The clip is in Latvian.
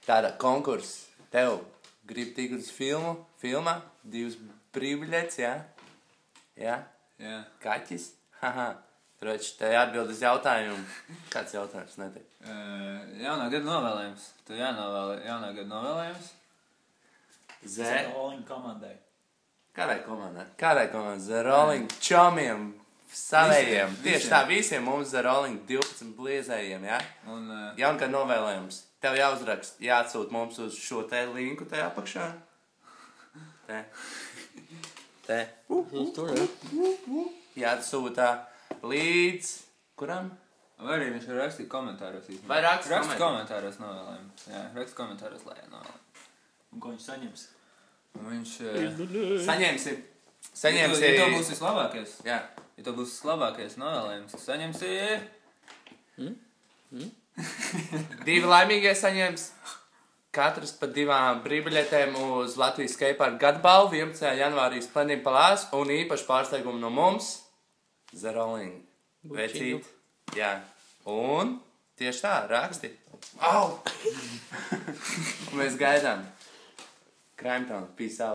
Tāda konkurss. Tev grib tikt uz filmā, 2 brīvbiļetes, jā? Jā? Jā. Kaķis? Haha. Troči, te atbild uz jautājumu. Kāds jautājums netiek? Jaunā gada novēlējums. Tu jānovēl jaunā gada novēlējums? The Rolling komandai. Kādai komandai? The Rolling čomiem, savējiem. Tieši tā, visiem mums The Rolling 12 bliezējiem, jā? Un, Jaungada novēlējums. Tev jāuzrakst, jāatsūt mums uz šo te linku te apakšā. Te. Tur, jā. Jāatsūtā līdz... Kuram? vai arī viņš var rakstīt komentāros. Vai raksta komentāros novēlējumu. Jā, raksta komentāros, lai novēlējumu. Un ko viņš saņems? Un viņš... Saņemsim. Ja to būs vislabākais. Jā. Ja to būs vislabākais novēlējums, tu saņemsi... 2 laimīgie saņems. Katrs pa 2 brīvbiļetēm uz Latvijas skateparka gadu balvu 11. janvārī Splendid Palāz un īpaši pārsteigumu no mums The Rolling. Vecīt. Jā. Un tieši tā, raksti. Au! Un mēs gaidām. Crime Town. Peace out.